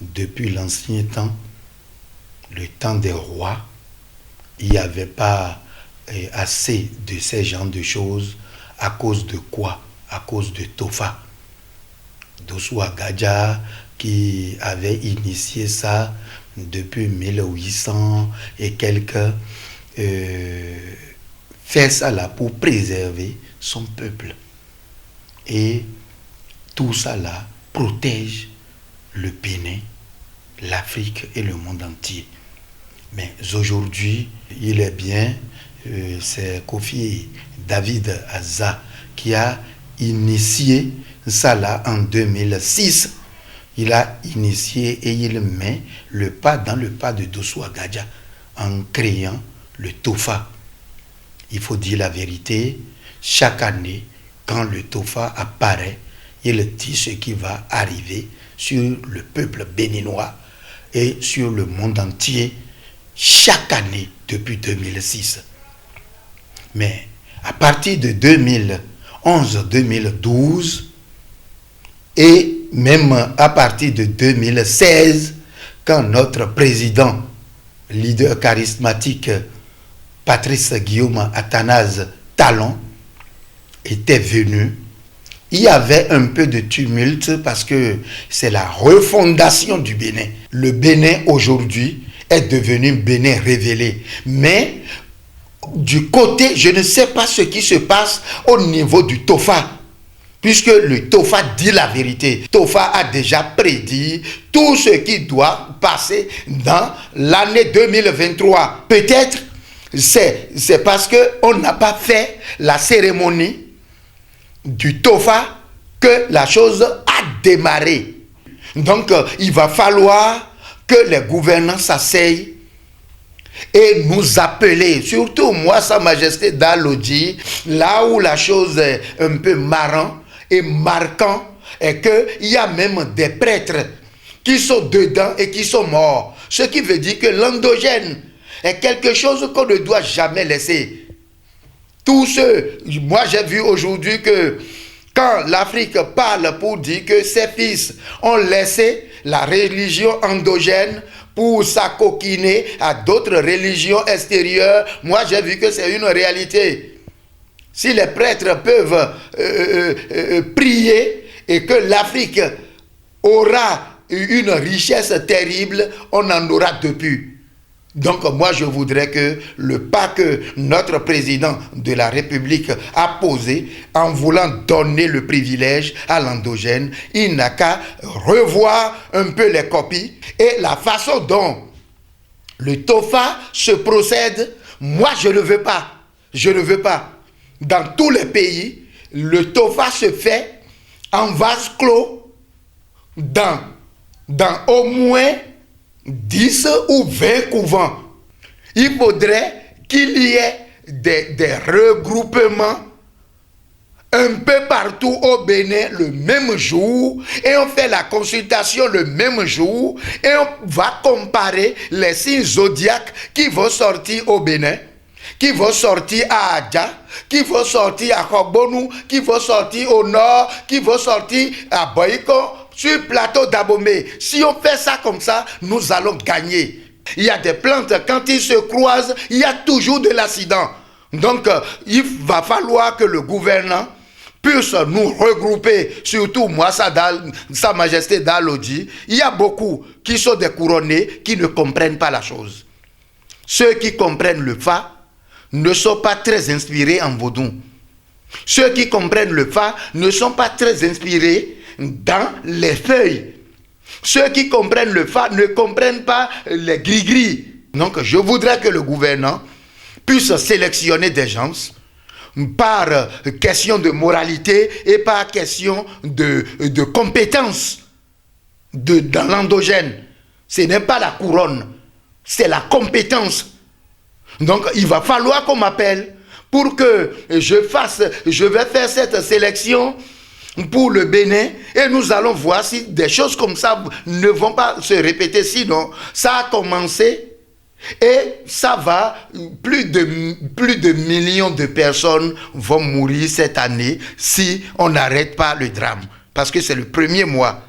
depuis l'ancien temps, le temps des rois, il n'y avait pas assez de ces genres de choses. À cause de quoi? À cause de Tofa. Dosua Gadja qui avait initié ça depuis 1800 et quelques. Faire ça là pour préserver son peuple. Et tout ça là protège le Bénin, l'Afrique et le monde entier. Mais aujourd'hui, il est bien, c'est Kofi David Azza qui a initié ça là en 2006. Il a initié et il met le pas dans le pas de Dosua Gadja en créant le TOFA. Il faut dire la vérité, chaque année, quand le TOFA apparaît, il dit ce qui va arriver sur le peuple béninois et sur le monde entier chaque année depuis 2006. Mais à partir de 2011-2012 et même à partir de 2016, quand notre président, leader charismatique, Patrice Guillaume Athanase Talon, était venu, il y avait un peu de tumulte parce que c'est la refondation du Bénin. Le Bénin aujourd'hui est devenu Bénin révélé. Mais du côté, je ne sais pas ce qui se passe au niveau du TOFA. Puisque le TOFA dit la vérité. TOFA a déjà prédit tout ce qui doit passer dans l'année 2023. Peut-être c'est parce qu'on n'a pas fait la cérémonie du TOFA que la chose a démarré. Donc, il va falloir que les gouvernants s'asseyent et nous appeler, surtout moi, Sa Majesté Dalodji, là où la chose est un peu marrant et marquant, est qu'il y a même des prêtres qui sont dedans et qui sont morts. Ce qui veut dire que l'endogène est quelque chose qu'on ne doit jamais laisser. Tous ceux, moi j'ai vu aujourd'hui que quand l'Afrique parle pour dire que ses fils ont laissé la religion endogène pour s'acoquiner à d'autres religions extérieures, moi j'ai vu que c'est une réalité. Si les prêtres peuvent prier et que l'Afrique aura une richesse terrible, on en aura depuis. Donc moi je voudrais que le pas que notre président de la République a posé en voulant donner le privilège à l'endogène, il n'a qu'à revoir un peu les copies et la façon dont le TOFA se procède. Moi je ne veux pas. Je ne veux pas. Dans tous les pays, le TOFA se fait en vase clos dans au moins 10 ou 20 couvents. Il faudrait qu'il y ait des regroupements un peu partout au Bénin le même jour et on fait la consultation le même jour et on va comparer les signes zodiaques qui vont sortir au Bénin, qui vont sortir à Adja, qui vont sortir à Kobonu, qui vont sortir au nord, qui vont sortir à Boyko, sur le plateau d'Abomey. Si on fait ça comme ça, nous allons gagner. Il y a des plantes, quand ils se croisent, il y a toujours de l'accident. Donc, il va falloir que le gouvernant puisse nous regrouper, surtout moi, Sa Majesté Dalodji. Il y a beaucoup qui sont des couronnés qui ne comprennent pas la chose. Ceux qui comprennent le Fa ne sont pas très inspirés en vaudou. Ceux qui comprennent le Fa ne sont pas très inspirés dans les feuilles. Ceux qui comprennent le Fa ne comprennent pas les gris-gris. Donc je voudrais que le gouvernant puisse sélectionner des gens par question de moralité et par question de compétence dans l'endogène. Ce n'est pas la couronne, c'est la compétence. Donc il va falloir qu'on m'appelle pour que je vais faire cette sélection pour le Bénin et nous allons voir si des choses comme ça ne vont pas se répéter. Sinon, ça a commencé et ça va, plus de millions de personnes vont mourir cette année si on n'arrête pas le drame. Parce que c'est le premier mois